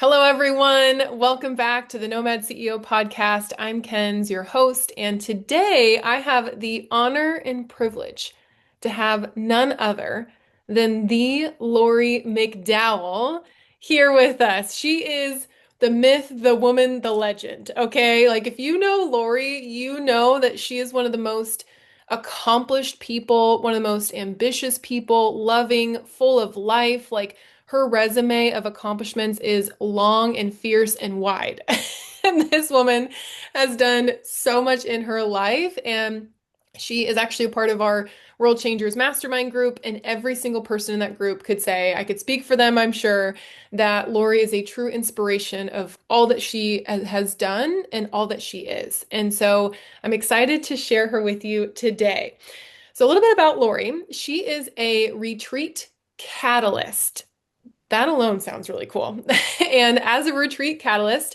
Hello, everyone. Welcome back to the Nomad CEO Podcast. I'm Kenz, your host, and today I have the honor and privilege to have none other than the Lori McDowell here with us. She is the myth, the woman, the legend. Okay, like if you know Lori, you know that she is one of the most accomplished people, one of the most ambitious people, loving, full of life. Like her resume of accomplishments is long and fierce and wide. And this woman has done so much in her life. And she is actually a part of our World Changers Mastermind group. And every single person in that group could say, I could speak for them, I'm sure, that Lori is a true inspiration of all that she has done and all that she is. And so I'm excited to share her with you today. So, a little bit about Lori. She is a retreat catalyst. That alone sounds really cool. And as a retreat catalyst,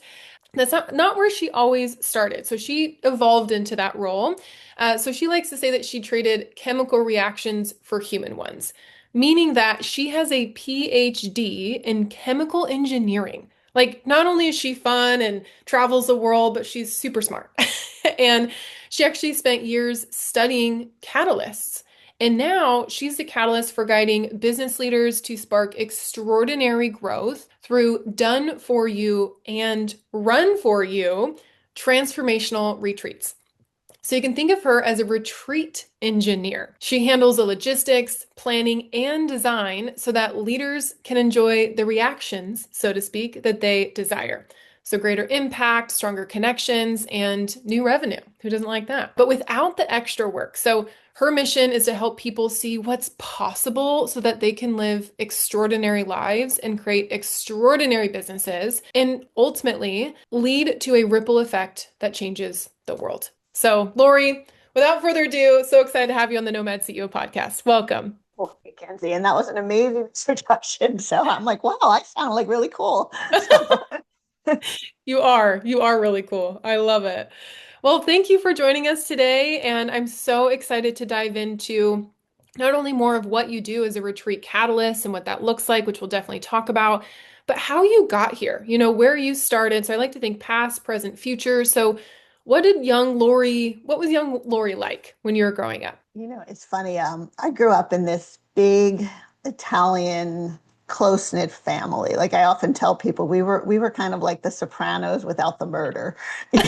that's not where she always started. So she evolved into that role. So she likes to say that she traded chemical reactions for human ones, meaning that she has a PhD in chemical engineering. Like, not only is she fun and travels the world, but she's super smart. And she actually spent years studying catalysts. And now she's the catalyst for guiding business leaders to spark extraordinary growth through done for you and run for you transformational retreats. So you can think of her as a retreat engineer. She handles the logistics, planning, and design so that leaders can enjoy the reactions, so to speak, that they desire. So greater impact, stronger connections, and new revenue. Who doesn't like that? But without the extra work. So her mission is to help people see what's possible so that they can live extraordinary lives and create extraordinary businesses and ultimately lead to a ripple effect that changes the world. So, Lori, without further ado, so excited to have you on the Nomad CEO podcast. Welcome. Well, Kenzie, and that was an amazing introduction. So I'm like, wow, I sound like really cool. So, You are really cool. I love it. Well, thank you for joining us today. And I'm so excited to dive into not only more of what you do as a retreat catalyst and what that looks like, which we'll definitely talk about, but how you got here, where you started. So I like to think past, present, future. So what was young Lori like when you were growing up? it's funny. I grew up in this big Italian close-knit family. Like I often tell people, we were kind of like the Sopranos without the murder. We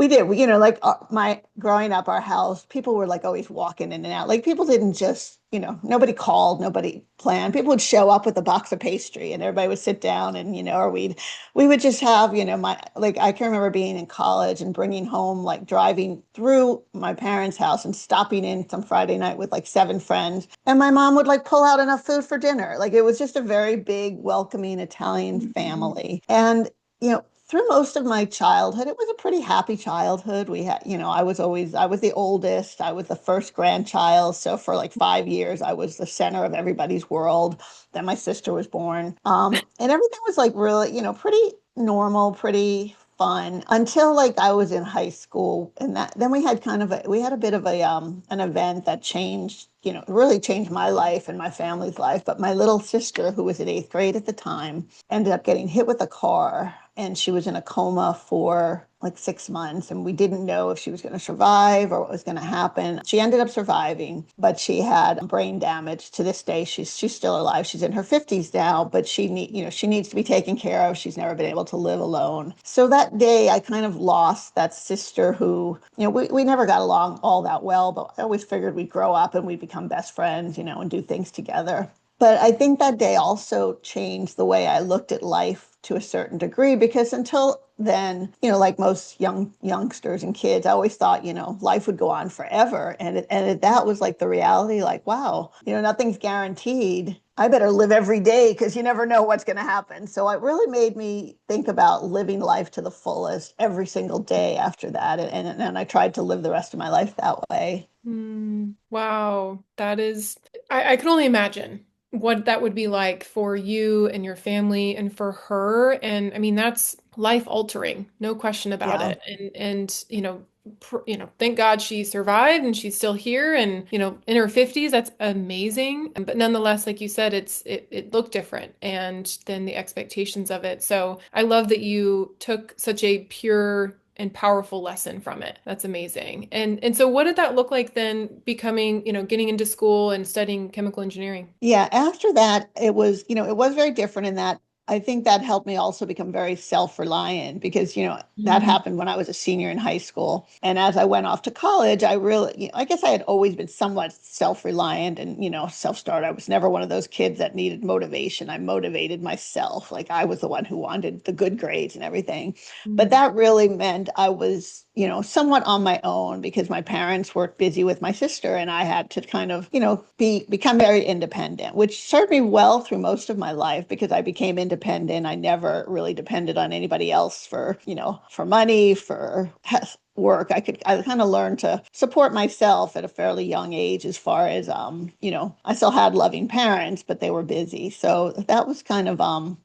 did. Like my growing up, our house, people were like always walking in and out. Like people didn't just, nobody called, nobody planned. People would show up with a box of pastry and everybody would sit down and, or we would just have, I can remember being in college and bringing home, like driving through my parents' house and stopping in some Friday night with like 7 friends. And my mom would like pull out enough food for dinner. Like it was just a very big, welcoming Italian family. And, through most of my childhood, it was a pretty happy childhood. We had, I was the oldest. I was the first grandchild. So for like 5 years, I was the center of everybody's world. Then my sister was born. And everything was like really, pretty normal, pretty fun until like I was in high school. And then we had a bit of an event that changed, really changed my life and my family's life. But my little sister, who was in 8th grade at the time, ended up getting hit with a car and she was in a coma for like 6 months and we didn't know if she was going to survive or what was going to happen. She ended up surviving, but she had brain damage. To this day, she's still alive. She's in her 50s now, but she needs to be taken care of. She's never been able to live alone. So that day I kind of lost that sister who, we never got along all that well, but I always figured we'd grow up and we'd become best friends, and do things together. But I think that day also changed the way I looked at life to a certain degree, because until then, like most youngsters and kids, I always thought, life would go on forever. That was like the reality, like, wow, nothing's guaranteed. I better live every day because you never know what's going to happen. So it really made me think about living life to the fullest every single day after that. And I tried to live the rest of my life that way. Wow, that is, I can only imagine what that would be like for you and your family and for her. And I mean, that's life altering, no question about Yeah. it. And thank God she survived and she's still here and, in her 50s. That's amazing. But nonetheless, like you said, it looked different and then the expectations of it. So I love that you took such a pure and powerful lesson from it. That's amazing. And so what did that look like then becoming, getting into school and studying chemical engineering? Yeah, after that, it was very different in that I think that helped me also become very self-reliant because, that Mm, happened when I was a senior in high school. And as I went off to college, I really, I guess I had always been somewhat self-reliant and, self-started. I was never one of those kids that needed motivation. I motivated myself. Like I was the one who wanted the good grades and everything. But mm, that really meant I was, somewhat on my own because my parents were busy with my sister and I had to kind of, become very independent, which served me well through most of my life because I became independent. I never really depended on anybody else for, for money, for work. I kind of learned to support myself at a fairly young age as far as I still had loving parents, but they were busy. So that was kind of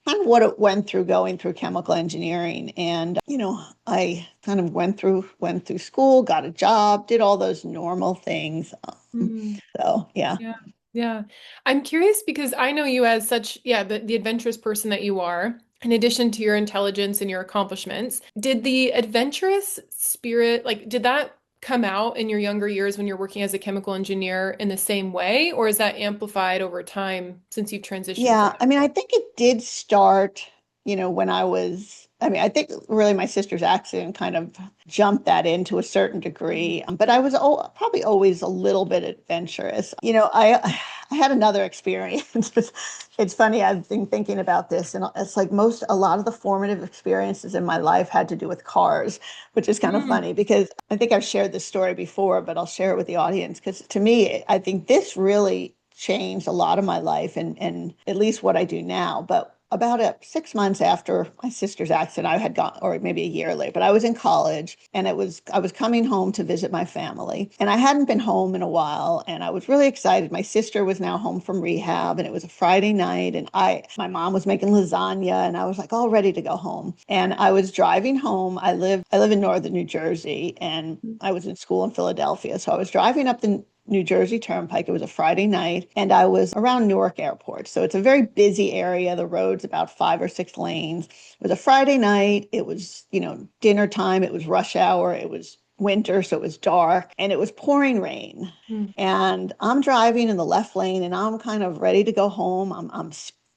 what it went through going through chemical engineering. And, I kind of went through school, got a job, did all those normal things. mm. So yeah. Yeah. Yeah. I'm curious because I know you as such, yeah, the adventurous person that you are. In addition to your intelligence and your accomplishments, did the adventurous spirit, like, did that come out in your younger years when you're working as a chemical engineer in the same way, or is that amplified over time since you've transitioned from Yeah, that I mean, I role? think it did start, when I think really my sister's accident kind of jumped that into a certain degree. But I was probably always a little bit adventurous. I had another experience. It's funny, I've been thinking about this, and it's like a lot of the formative experiences in my life had to do with cars, which is kind of Mm, funny because I think I've shared this story before, but I'll share it with the audience because to me, I think this really changed a lot of my life and at least what I do now. But about 6 months after my sister's accident, I had gone, or maybe a year later, but I was in college and I was coming home to visit my family. And I hadn't been home in a while and I was really excited. My sister was now home from rehab and it was a Friday night and my mom was making lasagna and I was like all ready to go home. And I was driving home. I live in northern New Jersey and I was in school in Philadelphia. So I was driving up the New Jersey Turnpike. It was a Friday night, and I was around Newark Airport. So it's a very busy area. The road's about 5 or 6 lanes. It was a Friday night. It was, dinner time. It was rush hour. It was winter, so it was dark, and it was pouring rain. mm, And I'm driving in the left lane, and I'm kind of ready to go home. I'm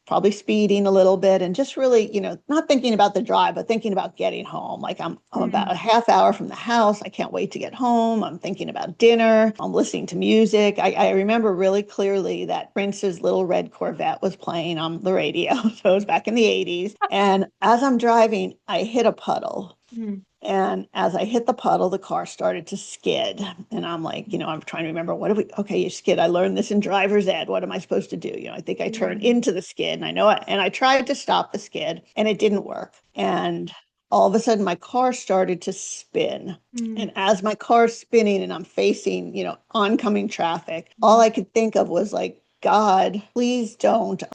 probably speeding a little bit and just really, not thinking about the drive, but thinking about getting home. Like I'm about a mm, half hour from the house. I can't wait to get home. I'm thinking about dinner. I'm listening to music. I remember really clearly that Prince's Little Red Corvette was playing on the radio. So it was back in the 80s. And as I'm driving, I hit a puddle. mm, And as I hit the puddle, the car started to skid. And I'm like, I'm trying to remember okay, you skid. I learned this in driver's ed. What am I supposed to do? I think I turned mm, into the skid and I know it. And I tried to stop the skid and it didn't work. And all of a sudden my car started to spin. mm, And as my car's spinning and I'm facing, oncoming traffic, all mm, I could think of was like, God, please don't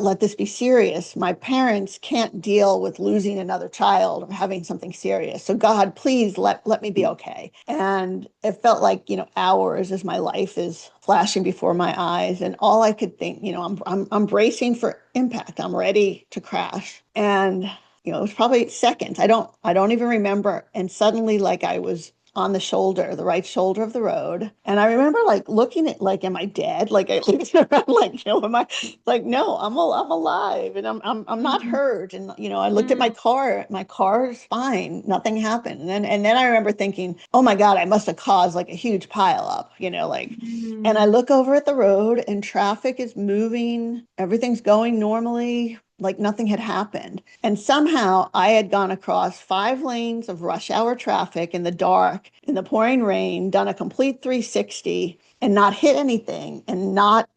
let this be serious. My parents can't deal with losing another child or having something serious. So God, please let me be okay. And it felt like, hours as my life is flashing before my eyes. And all I could think, I'm bracing for impact. I'm ready to crash. And it was probably seconds. I don't even remember. And suddenly like I was on the right shoulder of the road. And I remember like looking at like, am I dead? Like I looked around like, am I like, no, I'm alive and I'm not mm, hurt. And I looked at mm, my car's fine. Nothing happened. And then I remember thinking, oh my God, I must have caused like a huge pile up, like, and I mm, look over at the road and traffic is moving. Everything's going normally, like nothing had happened. And somehow I had gone across 5 lanes of rush hour traffic in the dark, in the pouring rain, done a complete 360 and not hit anything and not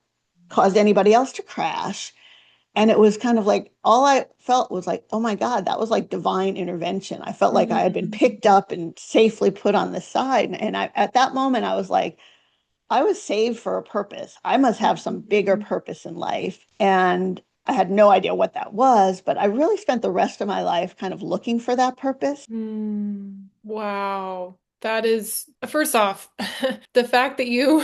caused anybody else to crash. And it was kind of like all I felt was like, oh my God, that was like divine intervention. I felt like I had been mm, picked up and safely put on the side. And at that moment, I was like, I was saved for a purpose. I must have some bigger mm. purpose in life. And I had no idea what that was, but I really spent the rest of my life kind of looking for that purpose. Wow. That is, first off, the fact that you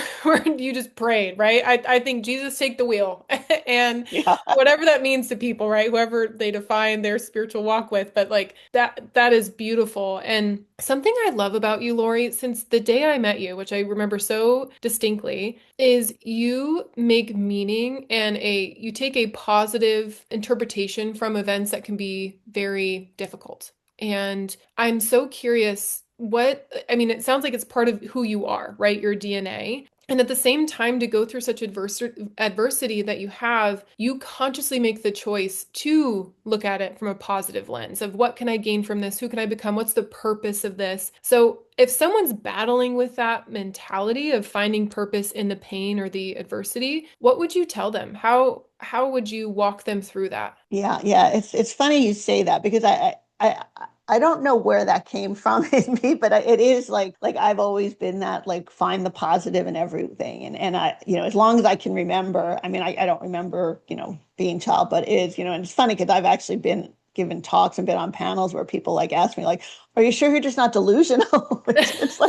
just prayed, right? I think Jesus take the wheel and Yeah. whatever that means to people, right? Whoever they define their spiritual walk with, but like that is beautiful. And something I love about you, Lori, since the day I met you, which I remember so distinctly, is you make meaning and you take a positive interpretation from events that can be very difficult. And I'm so curious I mean, it sounds like it's part of who you are, right? Your DNA. And at the same time, to go through such adversity that you have, you consciously make the choice to look at it from a positive lens of what can I gain from this? Who can I become? What's the purpose of this? So if someone's battling with that mentality of finding purpose in the pain or the adversity, what would you tell them? How would you walk them through that? Yeah, yeah. It's funny you say that because I don't know where that came from in me, but it is like I've always been that like find the positive in everything, and I as long as I can remember. I mean, I don't remember being a child, but it is and it's funny because I've actually been given talks and been on panels where people like ask me like, "Are you sure you're just not delusional?" It's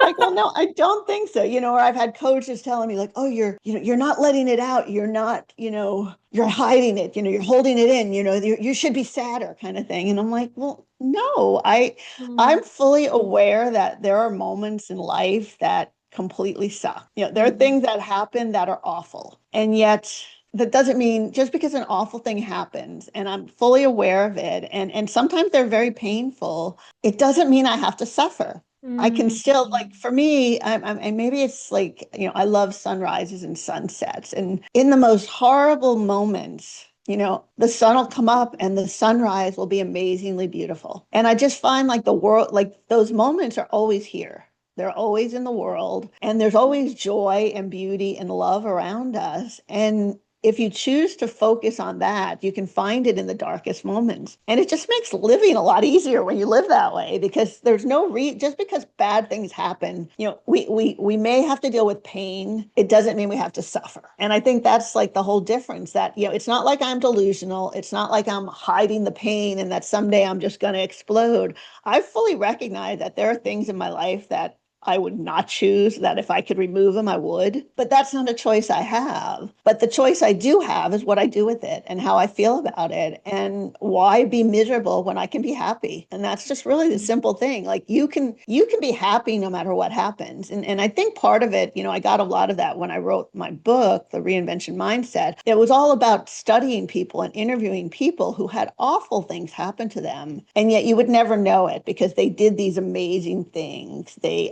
like, well, no, I don't think so. Or I've had coaches telling me like, "Oh, you're not letting it out. You're not, you're hiding it. You're holding it in. You should be sadder," kind of thing. And I'm like, well, no, I'm Mm, fully aware that there are moments in life that completely suck. There are mhm, things that happen that are awful, and yet that doesn't mean just because an awful thing happens and I'm fully aware of it and sometimes they're very painful, it doesn't mean I have to suffer. I can mm, still like for me, and maybe it's like, I love sunrises and sunsets. And in the most horrible moments, the sun will come up and the sunrise will be amazingly beautiful. And I just find like the world, like those moments are always here. They're always in the world, and there's always joy and beauty and love around us. And if you choose to focus on that, you can find it in the darkest moments. And it just makes living a lot easier when you live that way because there's no just because bad things happen, we may have to deal with pain. It doesn't mean we have to suffer. And I think that's like the whole difference that, it's not like I'm delusional. It's not like I'm hiding the pain and that someday I'm just going to explode. I fully recognize that there are things in my life that I would not choose, that if I could remove them, I would. But that's not a choice I have. But the choice I do have is what I do with it and how I feel about it. And why be miserable when I can be happy? And that's just really the simple thing. Like you can be happy no matter what happens. And I think part of it, I got a lot of that when I wrote my book, The Reinvention Mindset. It was all about studying people and interviewing people who had awful things happen to them. And yet you would never know it because they did these amazing things. They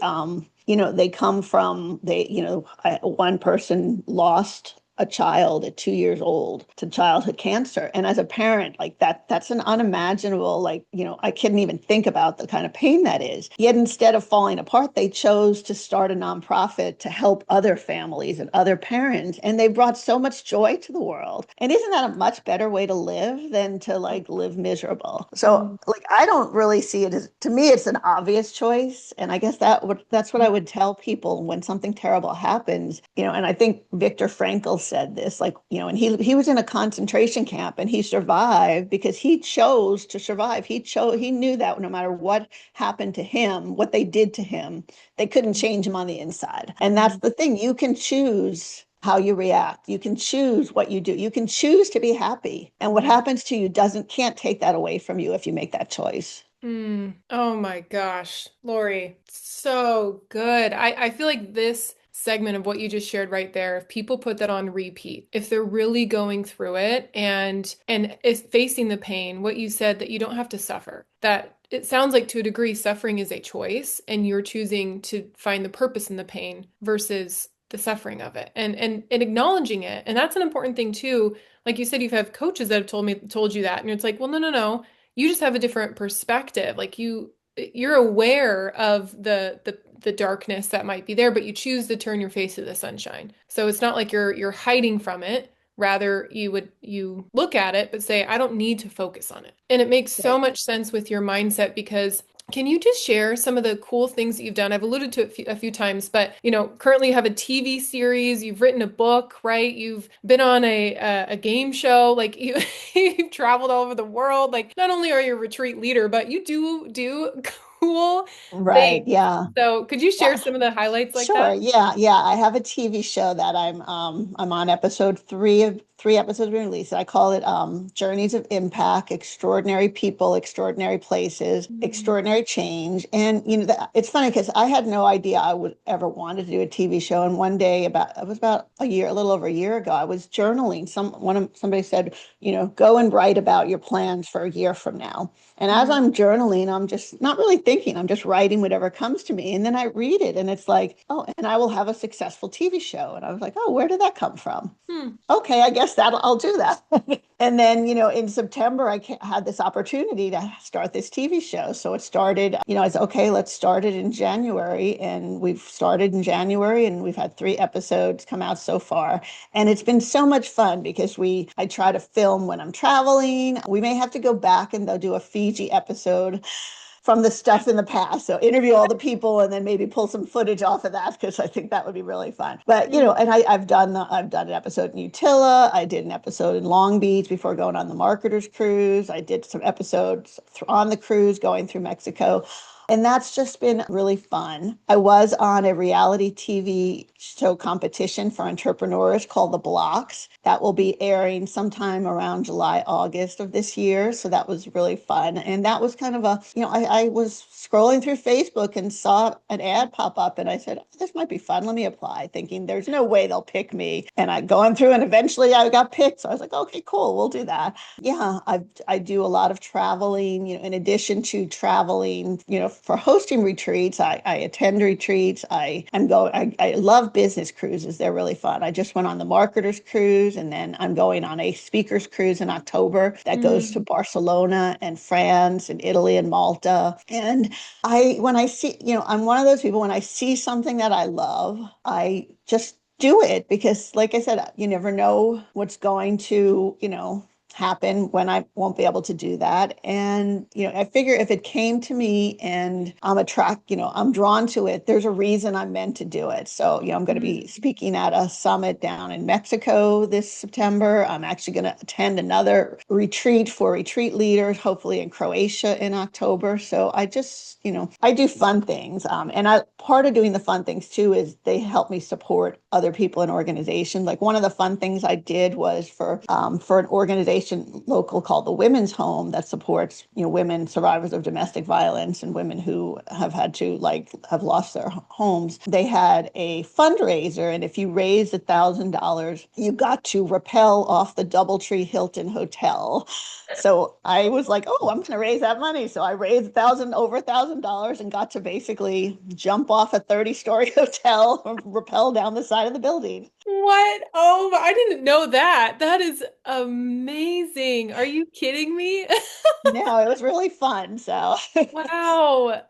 come from one person lost a child at 2 years old to childhood cancer. And as a parent, like that's an unimaginable, like, I couldn't even think about the kind of pain that is. Yet instead of falling apart, they chose to start a nonprofit to help other families and other parents. And they brought so much joy to the world. And isn't that a much better way to live than to like live miserable? So mm, like I don't really see it as, to me, it's an obvious choice. And I guess that's what I would tell people when something terrible happens, and I think Viktor Frankl said this, like, and he was in a concentration camp and he survived because he chose to survive. He knew that no matter what happened to him, what they did to him, they couldn't change him on the inside. And that's mm. the thing. You can choose how you react. You can choose what you do. You can choose to be happy. And what happens to you can't take that away from you if you make that choice. Mm. Oh my gosh, Lori, so good. I feel like this segment of what you just shared right there, if people put that on repeat, if they're really going through it and is facing the pain, what you said that you don't have to suffer, that it sounds like to a degree suffering is a choice and you're choosing to find the purpose in the pain versus the suffering of it and acknowledging it. And that's an important thing too. Like you said, you've had coaches that have told you that, and it's like, well, no, no, no, you just have a different perspective. Like you're aware of the darkness that might be there, but you choose to turn your face to the sunshine. So it's not like you're hiding from it. Rather, you look at it, but say, I don't need to focus on it. And it makes so Right. much sense with your mindset because can you just share some of the cool things that you've done? I've alluded to it a few times, but currently you have a TV series, you've written a book, right? You've been on a game show, like you've traveled all over the world. Like not only are you a retreat leader, but you do Cool. Right. Thanks. Yeah. So could you share Yeah. some of the highlights like Sure. that? Yeah. Yeah. I have a TV show that I'm on episode three of three episodes being released. I call it Journeys of Impact, Extraordinary People, Extraordinary Places, Mm. Extraordinary Change. And it's funny because I had no idea I would ever want to do a TV show. And one day it was about a little over a year ago, I was journaling. Somebody said, go and write about your plans for a year from now. And as Mm. I'm journaling, I'm just not really thinking, I'm just writing whatever comes to me. And then I read it and it's like, oh, and I will have a successful TV show. And I was like, oh, where did that come from? Hmm. Okay, I guess I'll do that. And then, in September, had this opportunity to start this TV show. So it started, I said, okay, let's start it in January. And we've started in January and we've had three episodes come out so far. And it's been so much fun because I try to film when I'm traveling. We may have to go back and they'll do a Fiji episode from the stuff in the past. So interview all the people and then maybe pull some footage off of that because I think that would be really fun. But Mm. and I've done an episode in Utila. I did an episode in Long Beach before going on the marketers cruise. I did some episodes on the cruise going through Mexico. And that's just been really fun. I was on a reality TV show competition for entrepreneurs called The Blocks. That will be airing sometime around July, August of this year. So that was really fun. And that was kind of I was scrolling through Facebook and saw an ad pop up and I said, this might be fun. Let me apply, thinking there's no way they'll pick me. And I going through and eventually I got picked. So I was like, okay, cool, we'll do that. Yeah, I do a lot of traveling, in addition to traveling, for hosting retreats, I attend retreats. I love business cruises. They're really fun. I just went on the marketers cruise and then I'm going on a speakers cruise in October that goes to Mm. Barcelona and France and Italy and Malta. And when I see, I'm one of those people, when I see something that I love, I just do it because, like I said, you never know what's going to, happen when I won't be able to do that. And, I figure if it came to me and I'm drawn to it, there's a reason I'm meant to do it. So, I'm going to be Mm. speaking at a summit down in Mexico this September. I'm actually going to attend another retreat for retreat leaders, hopefully in Croatia in October. So I just, I do fun things. Part of doing the fun things too is they help me support other people in organizations. Like one of the fun things I did was for an organization local called the Women's Home that supports, women survivors of domestic violence and women who have had to have lost their homes. They had a fundraiser, and if you raised $1,000, you got to rappel off the DoubleTree Hilton Hotel. So I was like, oh, I'm going to raise that money. So I raised over $1,000 and got to basically jump off a 30-story hotel and rappel down the side of the building. What? Oh, I didn't know that. That is amazing. Are you kidding me? No, it was really fun. So Wow.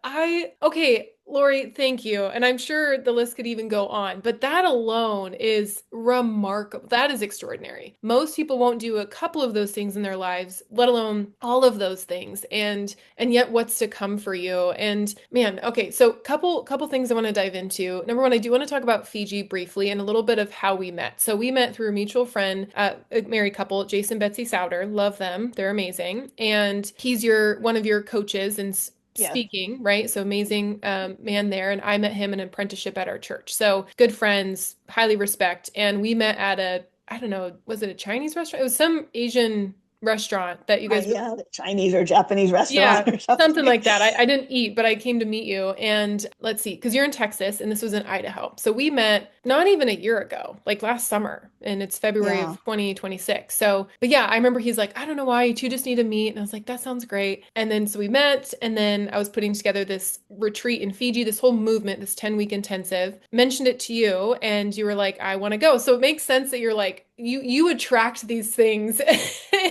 Okay, Lori, thank you. And I'm sure the list could even go on, but that alone is remarkable. That is extraordinary. Most people won't do a couple of those things in their lives, let alone all of those things. And yet what's to come for you? And man, okay, so couple things I want to dive into. Number one, I do want to talk about Fiji briefly and a little bit of how we met. So we met through a mutual friend, a married couple, Jason and Betsy Souter. Love them. They're amazing. And he's your one of your coaches in yes. speaking, right? So amazing man there. And I met him in an apprenticeship at our church. So good friends, highly respect. And we met at I don't know, was it a Chinese restaurant? It was some Asian restaurant that you guys would Yeah, the Chinese or Japanese yeah, restaurant or something something. like that. I didn't eat, but I came to meet you. And let's see, because you're in Texas and this was in Idaho. So we met not even a year ago, like last summer, and it's February Yeah. of 2026. So, but yeah, I remember he's like, I don't know why, you two just need to meet. And I was like, that sounds great. And then so we met, and then I was putting together this retreat in Fiji, this whole movement, this 10-week intensive, mentioned it to you, and you were like, I want to go. So it makes sense that you're like, you attract these things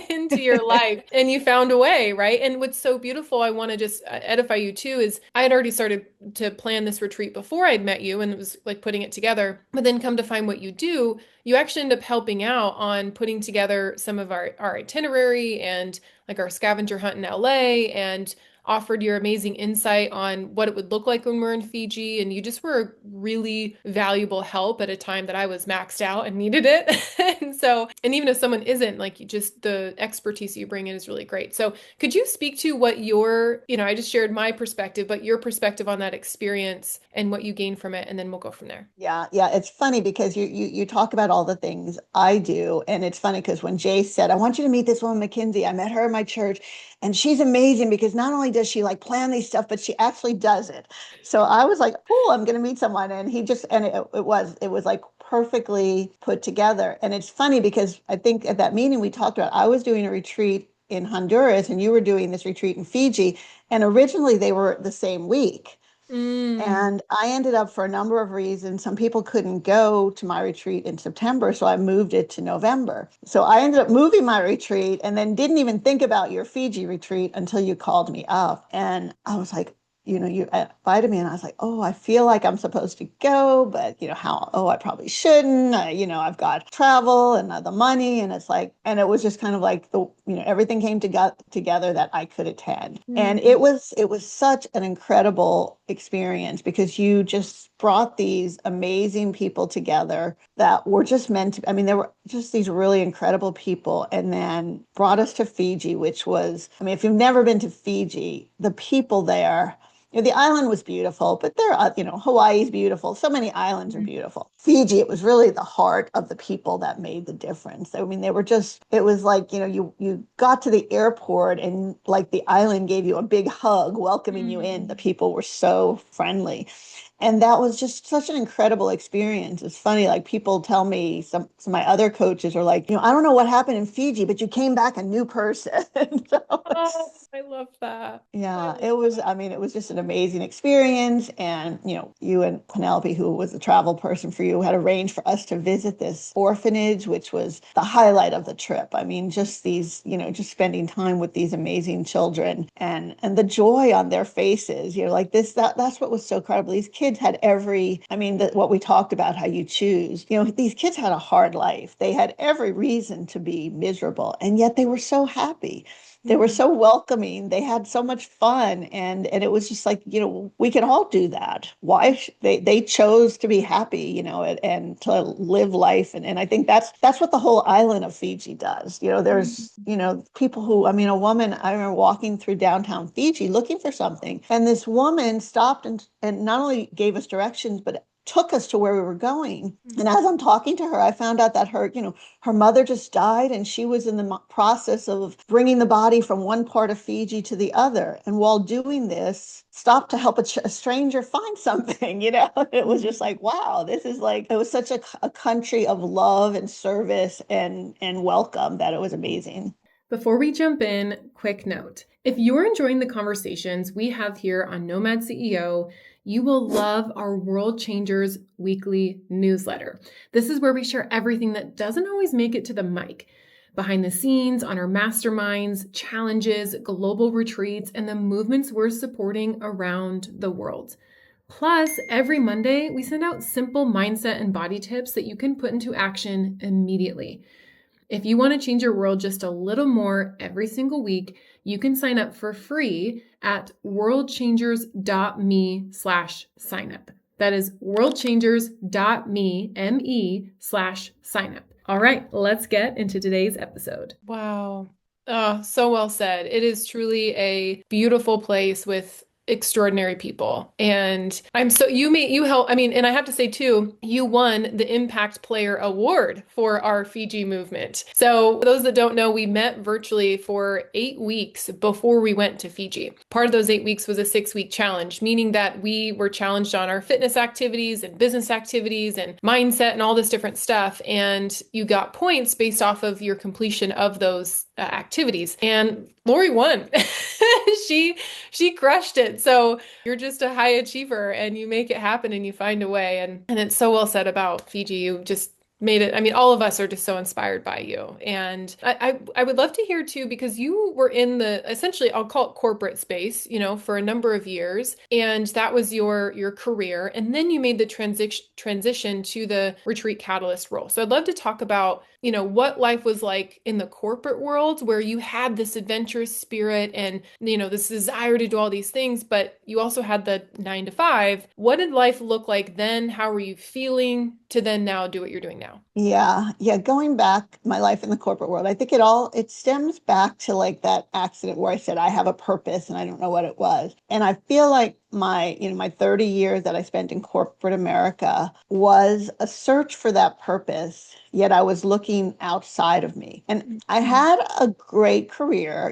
into your life and you found a way, right? And what's so beautiful, I want to just edify you too, is I had already started to plan this retreat before I'd met you and it was like putting it together. But then come to find what you do, you actually end up helping out on putting together some of our itinerary and like our scavenger hunt in LA and offered your amazing insight on what it would look like when we're in Fiji. And you just were a really valuable help at a time that I was maxed out and needed it. And so, and even if someone isn't, like, you just the expertise you bring in is really great. So could you speak to what your, I just shared my perspective, but your perspective on that experience and what you gained from it, and then we'll go from there. Yeah, yeah, it's funny because you talk about all the things I do, and it's funny because when Jay said, "I want you to meet this woman, Mackenzie," I met her in my church, and she's amazing because not only does she like plan these stuff, but she actually does it. So I was like, "Oh, I'm going to meet someone," and he just and it was like perfectly put together. And it's funny because I think at that meeting we talked about I was doing a retreat in Honduras, and you were doing this retreat in Fiji, and originally they were the same week. Mm. And I ended up, for a number of reasons, some people couldn't go to my retreat in September, so I moved it to November. So I ended up moving my retreat and then didn't even think about your Fiji retreat until you called me up. And I was like, you invited me, and I was like, oh, I feel like I'm supposed to go, but I probably shouldn't. I've got travel and the money, and it's like, and it was just kind of like everything came together that I could attend, and Mm. it was such an incredible experience because you just brought these amazing people together that were just meant to. I mean, there were just these really incredible people, and then brought us to Fiji, which was, I mean, if you've never been to Fiji, the people there. The island was beautiful, but Hawaii's beautiful. So many islands are beautiful. Fiji, it was really the heart of the people that made the difference. I mean, it was like, you got to the airport and like the island gave you a big hug, welcoming you in. The Mm. people were so friendly. And that was just such an incredible experience. It's funny, like people tell me, some of my other coaches are like, I don't know what happened in Fiji, but you came back a new person. So Oh, I love that. I yeah, love it was, that. I mean, it was just an amazing experience. And, you and Penelope, who was the travel person for you, had arranged for us to visit this orphanage, which was the highlight of the trip. I mean, just just spending time with these amazing children and the joy on their faces, like that's what was so incredible. These kids had what we talked about, how you choose, these kids had a hard life. They had every reason to be miserable, and yet they were so happy. They were Mm. so welcoming. They had so much fun, and it was just like, we can all do that. They chose to be happy, and to live life, and I think that's what the whole island of Fiji does. There's people who, I mean, a woman, I remember walking through downtown Fiji looking for something, and this woman stopped and not only gave us directions, but took us to where we were going. And as I'm talking to her, I found out that her mother just died, and she was in the process of bringing the body from one part of Fiji to the other. And while doing this, stopped to help a stranger find something. It was just Mm. like, wow, this is like, it was such a country of love and service and welcome that it was amazing. Before we jump in, quick note. If you're enjoying the conversations we have here on Nomad CEO, you will love our World Changers weekly newsletter. This is where we share everything that doesn't always make it to the mic. Behind the scenes on our masterminds, challenges, global retreats, and the movements we're supporting around the world. Plus, every Monday, we send out simple mindset and body tips that you can put into action immediately. If you want to change your world just a little more every single week, you can sign up for free at worldchangers.me/signup. That is worldchangers.me/signup. All right, let's get into today's episode. Wow. Oh, so well said. It is truly a beautiful place with extraordinary people. And you help, I mean, and I have to say too, you won the Impact Player Award for our Fiji movement. So for those that don't know, we met virtually for 8 weeks before we went to Fiji. Part of those 8 weeks was a 6-week challenge, meaning that we were challenged on our fitness activities and business activities and mindset and all this different stuff. And you got points based off of your completion of those activities. And Lori won. She she crushed it. So you're just a high achiever and you make it happen and you find a way. And it's so well said about Fiji. You just made it. I mean, all of us are just so inspired by you. And I would love to hear too, because you were in the essentially, I'll call it corporate space, for a number of years. And that was your career. And then you made the transition to the retreat catalyst role. So I'd love to talk about, what life was like in the corporate world where you had this adventurous spirit and, this desire to do all these things, but you also had the 9 to 5. What did life look like then? How were you feeling to then now do what you're doing now? Yeah, yeah. Going back, my life in the corporate world, I think it stems back to like that accident where I said I have a purpose and I don't know what it was. And I feel like my 30 years that I spent in corporate America was a search for that purpose, yet I was looking outside of me. And I had a great career.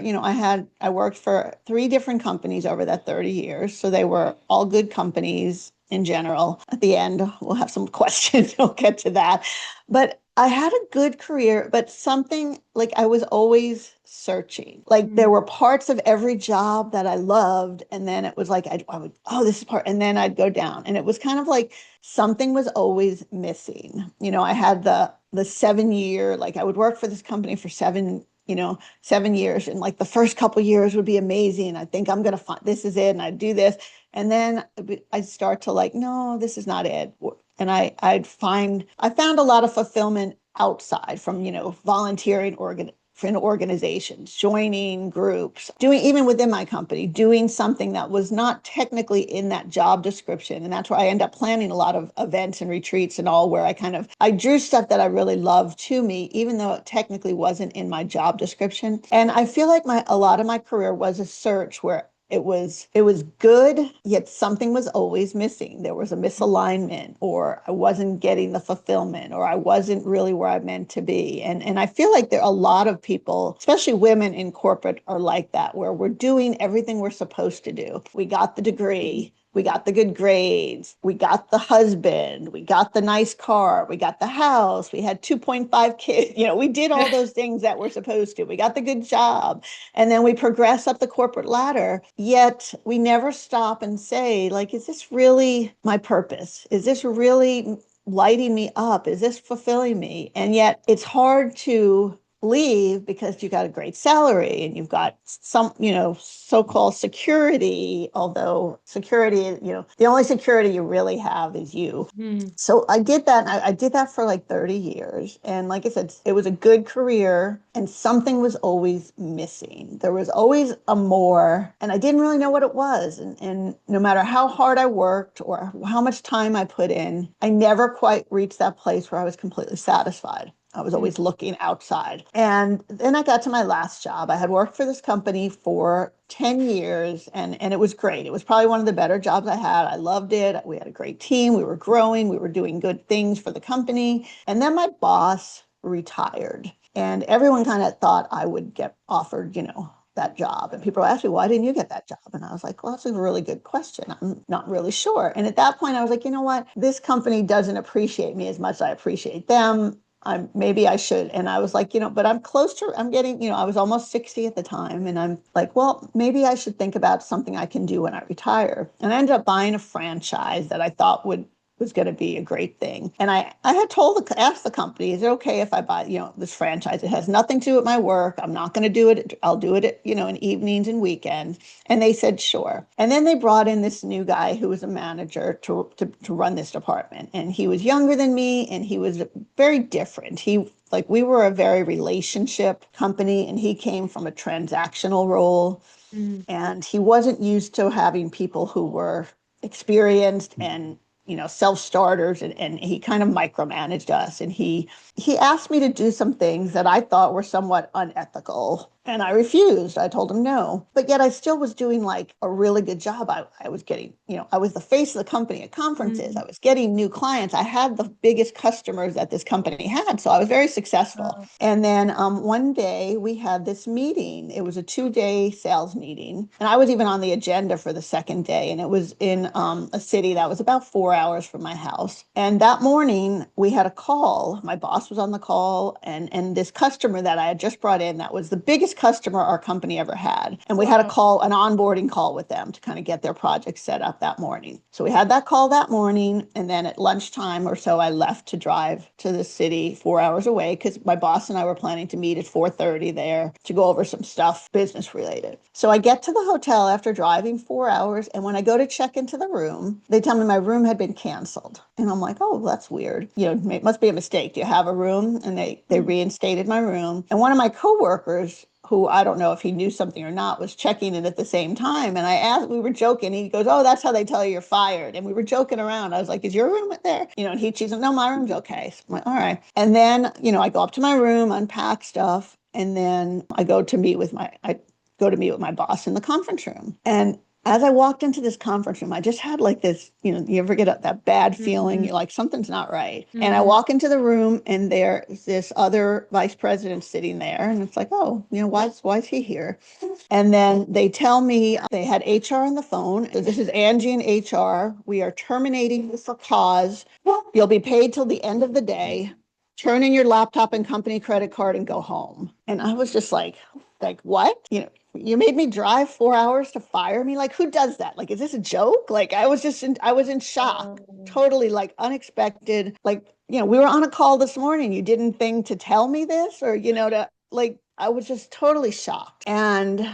I worked for 3 different companies over that 30 years. So they were all good companies in general. At the end, we'll have some questions. We'll get to that. But I had a good career, but something like I was always searching. Like there were parts of every job that I loved. And then it was like, I would, oh, this is part. And then I'd go down. And it was kind of like something was always missing. I had the 7 year, like I would work for this company for 7 years. And like the first couple years would be amazing. I think I'm going to find this is it. And I'd do this. And then I'd start to like, no, this is not it. And I found a lot of fulfillment outside from, volunteering in organizations, joining groups, doing even within my company, doing something that was not technically in that job description. And that's where I end up planning a lot of events and retreats and all where I drew stuff that I really loved to me, even though it technically wasn't in my job description. And I feel like a lot of my career was a search where it was good, yet something was always missing. There was a misalignment, or I wasn't getting the fulfillment, or I wasn't really where I meant to be. And I feel like there are a lot of people, especially women in corporate, are like that, where we're doing everything we're supposed to do. We got the degree. We got the good grades. We got the husband. We got the nice car. We got the house. We had 2.5 kids. We did all those things that we're supposed to. We got the good job. And then we progress up the corporate ladder. Yet we never stop and say, like, is this really my purpose? Is this really lighting me up? Is this fulfilling me? And yet it's hard to leave because you got a great salary and you've got some, so-called security, although security, the only security you really have is you. Mm. So I did that. I did that for like 30 years. And like I said, it was a good career and something was always missing. There was always a more, and I didn't really know what it was. And no matter how hard I worked or how much time I put in, I never quite reached that place where I was completely satisfied. I was always looking outside. And then I got to my last job. I had worked for this company for 10 years and it was great. It was probably one of the better jobs I had. I loved it. We had a great team. We were growing. We were doing good things for the company. And then my boss retired and everyone kind of thought I would get offered, that job. And people asked me, why didn't you get that job? And I was like, well, that's a really good question. I'm not really sure. And at that point, I was like, you know what? This company doesn't appreciate me as much as I appreciate them. Maybe I should. And I was like, but I'm getting, I was almost 60 at the time. And I'm like, well, maybe I should think about something I can do when I retire. And I ended up buying a franchise that I thought was going to be a great thing. And I had asked the company, is it okay if I buy, this franchise? It has nothing to do with my work. I'm not going to do it. I'll do it, in evenings and weekends. And they said, sure. And then they brought in this new guy who was a manager to run this department. And he was younger than me and he was very different. We were a very relationship company and he came from a transactional role. Mm. And he wasn't used to having people who were experienced and self-starters, and he kind of micromanaged us. And he asked me to do some things that I thought were somewhat unethical. And I refused. I told him no. But yet I still was doing like a really good job. I was getting, I was the face of the company at conferences. I was getting new clients. I had the biggest customers that this company had. So I was very successful. Wow. And then one day we had this meeting. It was a 2-day sales meeting. And I was even on the agenda for the second day. And it was in a city that was about 4 hours from my house. And that morning we had a call. My boss was on the call and this customer that I had just brought in, that was the biggest biggest customer our company ever had. And we had Wow. an onboarding call with them to kind of get their project set up that morning. So we had that call that morning. And then at lunchtime or so, I left to drive to the city 4 hours away because my boss and I were planning to meet at 4:30 there to go over some stuff business related. So I get to the hotel after driving 4 hours. And when I go to check into the room, they tell me my room had been canceled. And I'm like, oh, that's weird. It must be a mistake. Do you have a room? And they reinstated my room. And one of my coworkers, who I don't know if he knew something or not, was checking in at the same time. And I asked, we were joking. He goes, oh, that's how they tell you you're fired. And we were joking around. I was like, is your room there? And she's like, no, my room's okay. So I'm like, all right. And then, I go up to my room, unpack stuff. And then I go to meet with my boss in the conference room. And as I walked into this conference room, I just had like this, you ever get that bad feeling, Mm-hmm. you're like, something's not right. And I Mm-hmm. walk into the room and there's this other vice president sitting there. And it's like, oh, why is he here? And then they tell me they had HR on the phone. This is Angie in HR. We are terminating you for cause. You'll be paid till the end of the day. Turn in your laptop and company credit card and go home. And I was just like what? You made me drive 4 hours to fire me. Like, who does that? Like, is this a joke? Like, I was in shock, totally like unexpected. Like, we were on a call this morning. You didn't think to tell me this or, I was just totally shocked. And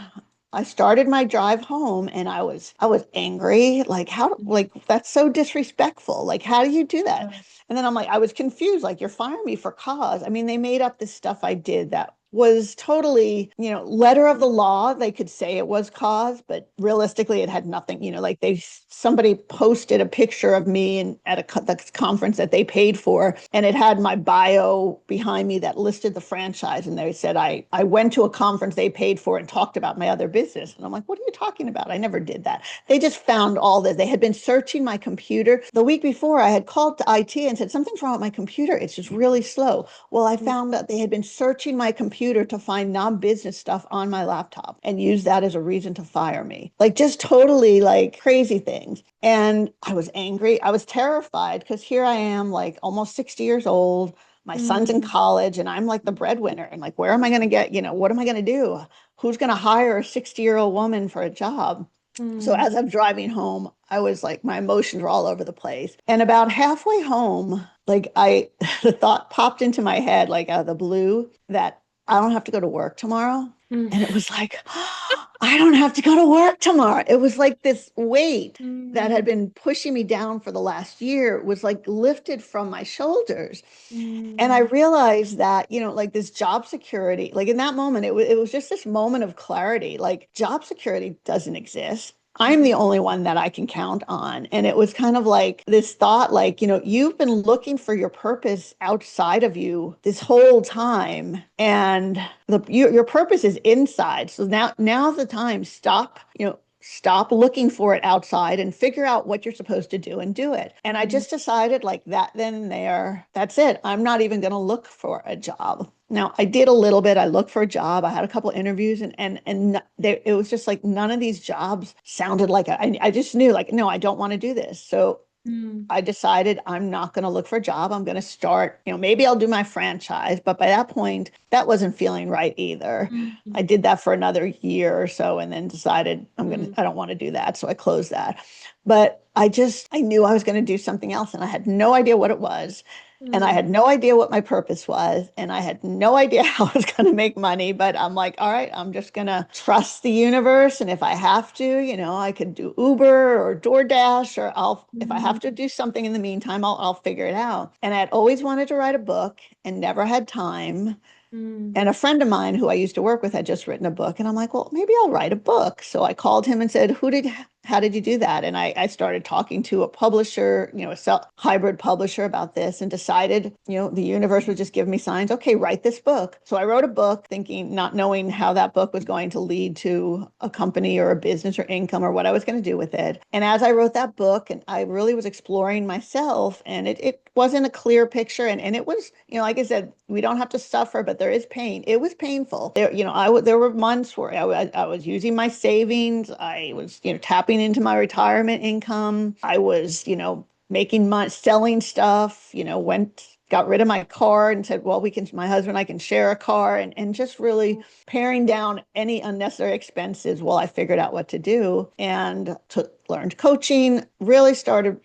I started my drive home and I was angry. Like, like, that's so disrespectful. Like, how do you do that? And then I'm like, I was confused. Like, you're firing me for cause. I mean, they made up this stuff I did that was totally, letter of the law. They could say it was cause, but realistically, it had nothing. Like somebody posted a picture of me at the conference that they paid for, and it had my bio behind me that listed the franchise, and they said I went to a conference they paid for and talked about my other business, and I'm like, what are you talking about? I never did that. They just found all this. They had been searching my computer the week before. I had called to IT and said something's wrong with my computer. It's just really slow. Well, I found that they had been searching my computer to find non-business stuff on my laptop and use that as a reason to fire me. Like just totally like crazy things. And I was angry. I was terrified because here I am like almost 60 years old. My son's in Mm-hmm. college and I'm like the breadwinner. And like, where am I going to get, what am I going to do? Who's going to hire a 60-year-old woman for a job? So Mm-hmm. as I'm driving home, I was like, my emotions were all over the place. And about halfway home, like the thought popped into my head, like out of the blue, that I don't have to go to work tomorrow. And it was like, I don't have to go to work tomorrow. It was like this weight that had Mm-hmm. been pushing me down for the last year was like lifted from my shoulders. And I Mm-hmm. realized that, like this job security, like in that moment, it was just this moment of clarity. Like job security doesn't exist. I'm the only one that I can count on. And it was kind of like this thought, like, you've been looking for your purpose outside of you this whole time. And your purpose is inside. So now's the time. Stop looking for it outside and figure out what you're supposed to do and do it. And I just decided like that then and there, that's it. I'm not even going to look for a job. Now, I did a little bit. I looked for a job. I had a couple interviews it was just like none of these jobs sounded like I just knew like, no, I don't want to do this. So Mm-hmm. I decided I'm not going to look for a job. I'm going to start, maybe I'll do my franchise. But by that point, that wasn't feeling right either. I did that for another year or so and then decided I don't want to do that. So I closed that. But I knew I was going to do something else and I had no idea what it was. And I Mm-hmm. had no idea what my purpose was. And I had no idea how I was going to make money. But I'm like, all right, I'm just going to trust the universe. And if I have to, I could do Uber or DoorDash, or if I have to do something in the meantime, I'll figure it out. And I had always wanted to write a book and never had time. Mm-hmm. And a friend of mine who I used to work with had just written a book. And I'm like, well, maybe I'll write a book. So I called him and said, how did you do that? And I started talking to a publisher, a hybrid publisher about this and decided, the universe would just give me signs. Okay, write this book. So I wrote a book thinking, not knowing how that book was going to lead to a company or a business or income or what I was going to do with it. And as I wrote that book, and I really was exploring myself, and it wasn't a clear picture. And it was, like I said, we don't have to suffer, but there is pain. It was painful. There were months where I was using my savings. I was, tapping into my retirement income. I was, making money, selling stuff, went got rid of my car and said, well, my husband and I can share a car, and just really paring down any unnecessary expenses while I figured out what to do, and learned coaching, really started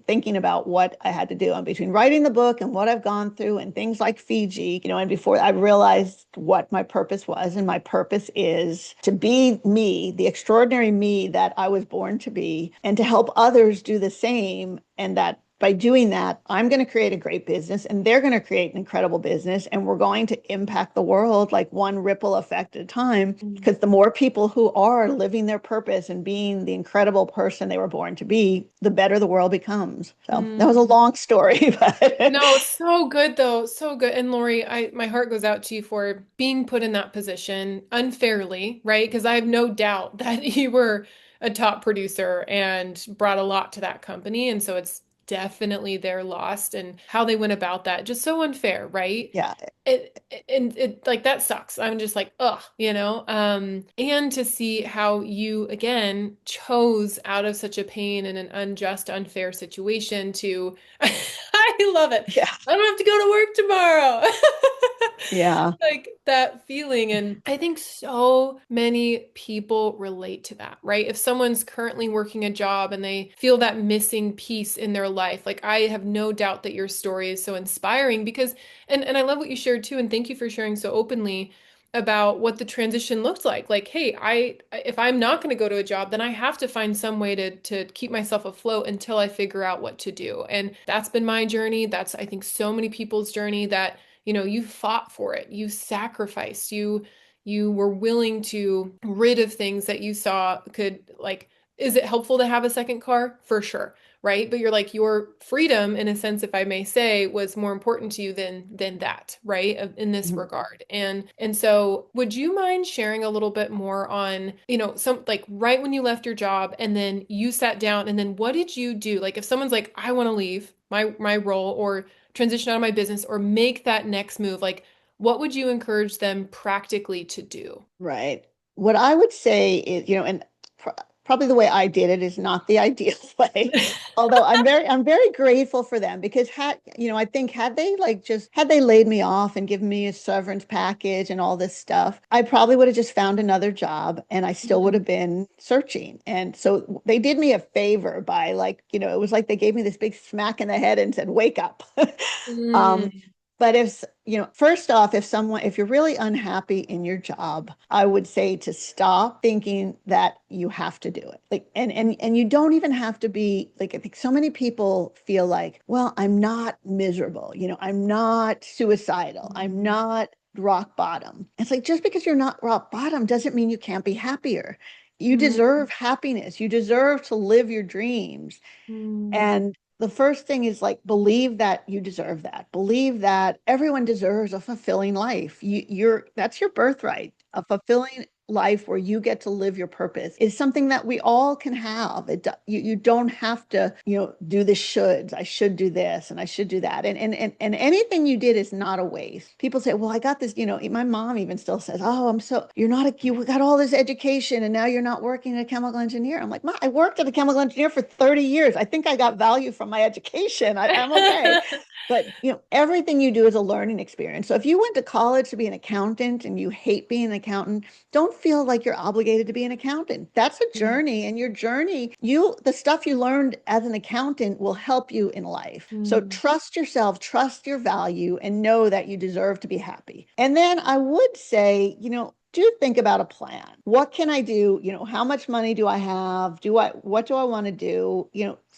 thinking about what I had to do. And between writing the book and what I've gone through and things like Fiji, and before I realized what my purpose was. And my purpose is to be me, the extraordinary me that I was born to be, and to help others do the same. And that by doing that, I'm going to create a great business and they're going to create an incredible business. And we're going to impact the world like one ripple effect at a time. Because the more people who are living their purpose and being the incredible person they were born to be, the better the world becomes. So that was a long story, but No, so good though. So good. And Lori, my heart goes out to you for being put in that position unfairly, right? Because I have no doubt that you were a top producer and brought a lot to that company. And so it's definitely their loss and how they went about that. Just so unfair, right? yeah, It like that sucks. I'm just like, ugh, and to see how you again chose out of such a pain and an unjust, unfair situation to I love it. yeah, I don't have to go to work tomorrow. yeah. Like that feeling. And I think so many people relate to that, right? If someone's currently working a job and they feel that missing piece in their life, like I have no doubt that your story is so inspiring because, and I love what you shared too. And thank you for sharing so openly about what the transition looked like. Like, hey, if I'm not going to go to a job, then I have to find some way to keep myself afloat until I figure out what to do. And that's been my journey. That's, I think, so many people's journey that, you fought for it. You sacrificed. You were willing to rid of things that you saw could like, is it helpful to have a second car? For sure, right? But you're like your freedom, in a sense, if I may say, was more important to you than that, right? In this Mhm. regard. And so would you mind sharing a little bit more on, some like right when you left your job and then you sat down and then what did you do? Like if someone's like, I want to leave my role or transition out of my business or make that next move, like what would you encourage them practically to do? Right. What I would say is, and pr probably the way I did it is not the ideal way. Although I'm very grateful for them because I think had they laid me off and given me a severance package and all this stuff, I probably would have just found another job and I still would have been searching. And so they did me a favor by it was like they gave me this big smack in the head and said, wake up. Um, Mm, but first off, if you're really unhappy in your job, I would say to stop thinking that you have to do it. Like, and you don't even have to be like, I think so many people feel like, well, I'm not miserable. I'm not suicidal. I'm not rock bottom. It's like, just because you're not rock bottom doesn't mean you can't be happier. You mm, deserve happiness. You deserve to live your dreams. mm, And the first thing is like believe that you deserve that. Believe that everyone deserves a fulfilling life. That's your birthright. A fulfilling life where you get to live your purpose is something that we all can have. You don't have to, do the shoulds. I should do this and I should do that. And anything you did is not a waste. People say, well, I got this, my mom even still says, oh, you got all this education and now you're not working as a chemical engineer. I'm like, Ma, I worked as a chemical engineer for 30 years. I think I got value from my education. I'm okay. But everything you do is a learning experience. So if you went to college to be an accountant and you hate being an accountant, don't feel like you're obligated to be an accountant. That's a journey, and your journey, the stuff you learned as an accountant will help you in life. So mm, trust yourself, trust your value, and know that you deserve to be happy. And then I would say, do think about a plan. What can I do? How much money do I have? What do I want to do?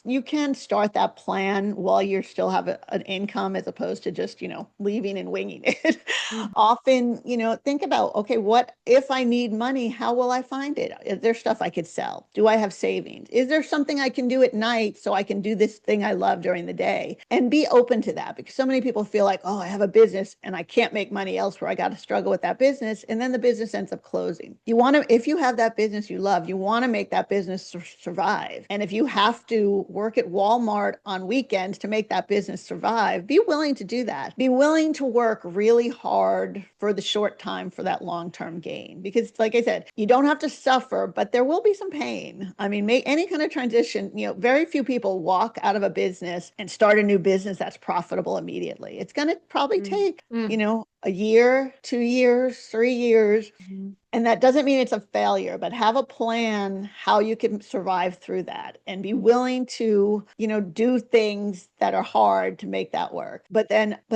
You can start that plan while you still have an income as opposed to just, leaving and winging it. mm, Often, think about, okay, what if I need money, how will I find it? Is there stuff I could sell? Do I have savings? Is there something I can do at night so I can do this thing I love during the day? And be open to that because so many people feel like, oh, I have a business and I can't make money elsewhere. I got to struggle with that business. And then the business business ends up closing. You want to, if you have that business you love, you want to make that business survive. And if you have to work at Walmart on weekends to make that business survive, be willing to do that. Be willing to work really hard for the short time for that long-term gain. Because like I said, you don't have to suffer, but there will be some pain. I mean, make any kind of transition, very few people walk out of a business and start a new business that's profitable immediately. It's going to probably Mm. take, Mm. a year, 2 years, 3 years. Mhm. And that doesn't mean it's a failure, but have a plan how you can survive through that and be willing to, do things that are hard to make that work. But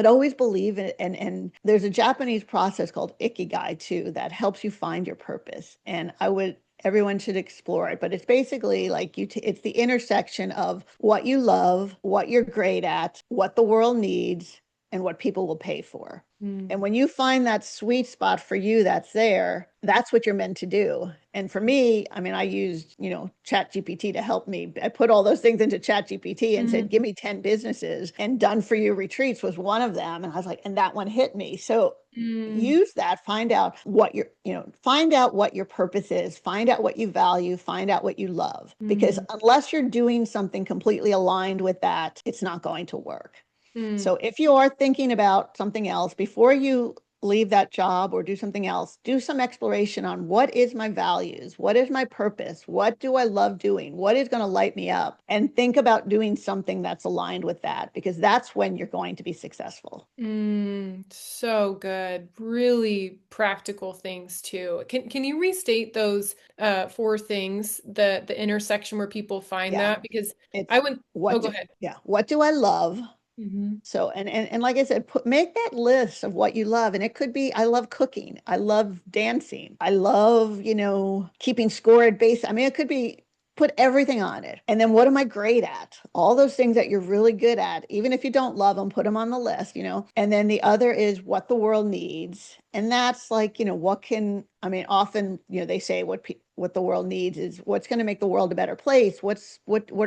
always believe in it. And there's a Japanese process called Ikigai too that helps you find your purpose. And everyone should explore it, but it's basically like it's the intersection of what you love, what you're great at, what the world needs, and what people will pay for. And Mm. when you find that sweet spot for you that's there, that's what you're meant to do. And for me, I mean, I used, Chat GPT to help me. I put all those things into Chat GPT and said, Mm. give me 10 businesses, and Done For You Retreats was one of them. And I was like, and that one hit me. So Mm. use that, find out what your purpose is, find out what you value, find out what you love. Because Mm. unless you're doing something completely aligned with that, it's not going to work. Mm. So if you are thinking about something else, before you leave that job or do something else, do some exploration on what is my values? What is my purpose? What do I love doing? What is going to light me up? And think about doing something that's aligned with that, because that's when you're going to be successful. So good. Really practical things too. Can you restate those four things, the intersection where people find Yeah. that? Because I It's went, oh, go ahead. what do I love? Hmm. So, and like I said, make that list of what you love. And it could be, I love cooking. I love dancing. I love, keeping score at base. I mean, it could be, put everything on it. And then what am I great at? All those things that you're really good at, even if you don't love them, put them on the list. And then the other is what the world needs. And that's like, often, they say what the world needs is what's going to make the world a better place. What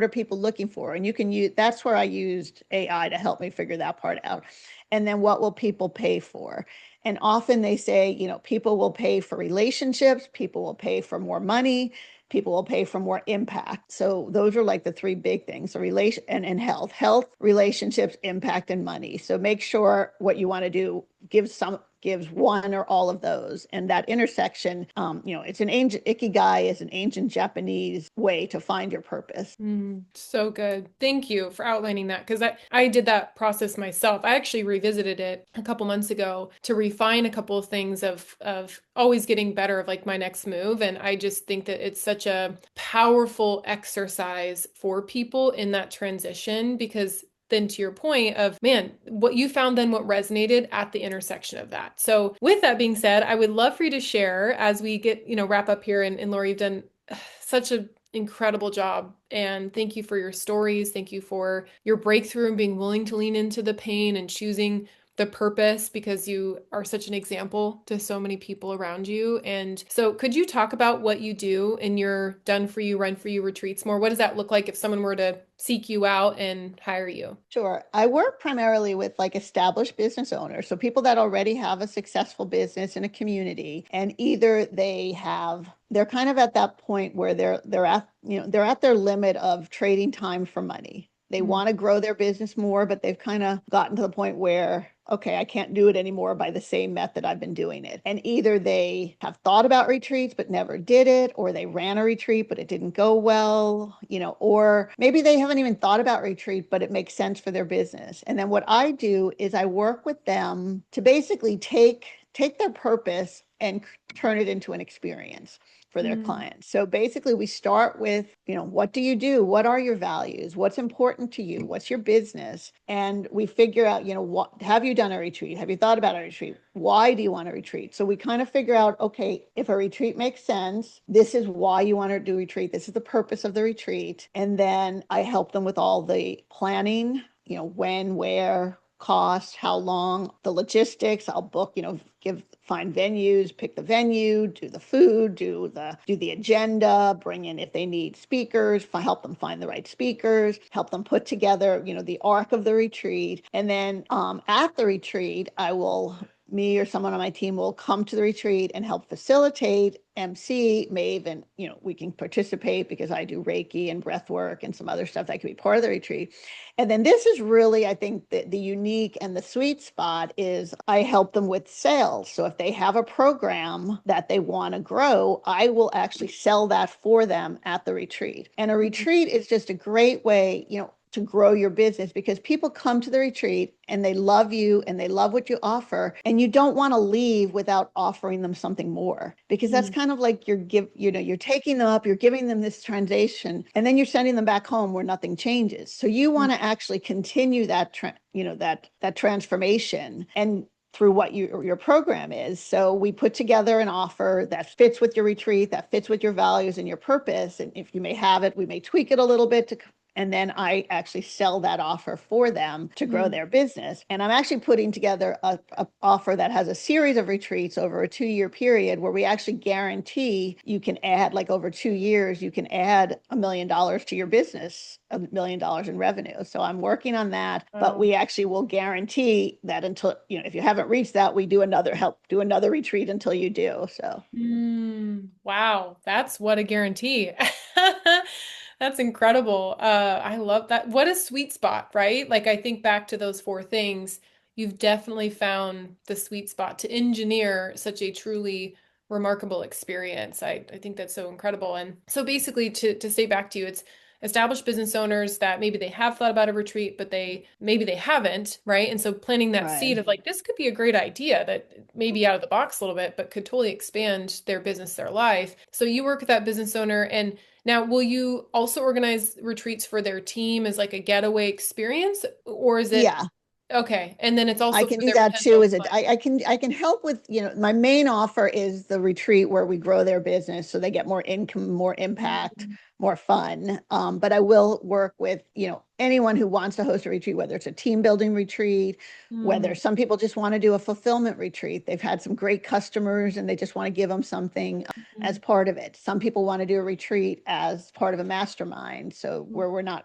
are people looking for? And you can use, that's where I used AI to help me figure that part out. And then what will people pay for? And often they say, people will pay for relationships, people will pay for more money, people will pay for more impact. So those are like the three big things. So and health, relationships, impact, and money. So make sure what you want to do gives one or all of those. And that intersection, it's an ancient, Ikigai is an ancient Japanese way to find your purpose. So good. Thank you for outlining that because I did that process myself. I actually revisited it a couple months ago to refine a couple of things of always getting better of like my next move. And I just think that it's such a powerful exercise for people in that transition because then to your point of man, what you found then what resonated at the intersection of that. So with that being said, I would love for you to share as we get, wrap up here and Lori, you've done such an incredible job. And thank you for your stories. Thank you for your breakthrough and being willing to lean into the pain and choosing the purpose because you are such an example to so many people around you. And so could you talk about what you do in your Done For You, Run For You retreats more? What does that look like if someone were to seek you out and hire you? Sure. I work primarily with like established business owners. So people that already have a successful business in a community, and either they're kind of at that point where they're at their limit of trading time for money. They Mm. want to grow their business more, but they've kind of gotten to the point where, okay, I can't do it anymore by the same method I've been doing it. And either they have thought about retreats but never did it, or they ran a retreat but it didn't go well, or maybe they haven't even thought about retreat, but it makes sense for their business. And then what I do is I work with them to basically take their purpose and turn it into an experience for their Mm. clients. So basically we start with, what do you do? What are your values? What's important to you? What's your business? And we figure out, what have you done a retreat? Have you thought about a retreat? Why do you want a retreat? So we kind of figure out, okay, if a retreat makes sense, this is why you want to do retreat. This is the purpose of the retreat. And then I help them with all the planning, when, where, cost, how long, the logistics. I'll book, find venues, pick the venue, do the food, do the agenda, bring in if they need speakers, help them find the right speakers, help them put together, the arc of the retreat. And then at the retreat, I will me or someone on my team will come to the retreat and help facilitate, MC, may even, we can participate because I do Reiki and breath work and some other stuff that could be part of the retreat. And then this is really, I think, the unique and the sweet spot is I help them with sales. So if they have a program that they want to grow, I will actually sell that for them at the retreat. And a retreat is just a great way, to grow your business because people come to the retreat and they love you and they love what you offer, and you don't want to leave without offering them something more, because that's kind of like you're taking them up, you're giving them this transition, and then you're sending them back home where nothing changes. So you want to actually continue that that transformation and through what your program is. So we put together an offer that fits with your retreat, that fits with your values and your purpose. And if you may have it, we may tweak it a little bit and then I actually sell that offer for them to grow their business. And I'm actually putting together a offer that has a series of retreats over a 2-year period where we actually guarantee you can add, like over 2 years, you can add $1 million to your business, $1 million in revenue. So I'm working on that, but we actually will guarantee that until, if you haven't reached that, we do another retreat until you do. So. Wow, that's what a guarantee. That's incredible. I love that. What a sweet spot, right? Like I think back to those 4 things, you've definitely found the sweet spot to engineer such a truly remarkable experience. I think that's so incredible. And so basically to say back to you, it's established business owners that maybe they have thought about a retreat, but maybe they haven't, right? And so planting that seed Right. of like, this could be a great idea that maybe out of the box a little bit, but could totally expand their business, their life. So you work with that business owner, and now will you also organize retreats for their team as like a getaway experience, or is it Yeah. okay? And then it's I also can for do their that too. potential Is it? clients. I can help with, my main offer is the retreat where we grow their business so they get more income, more impact, more fun. But I will work with, anyone who wants to host a retreat, whether it's a team building retreat, whether Mm, some people just want to do a fulfillment retreat. They've had some great customers and they just want to give them something as mm, part of it. Some people want to do a retreat as part of a mastermind. So mm, where we're not,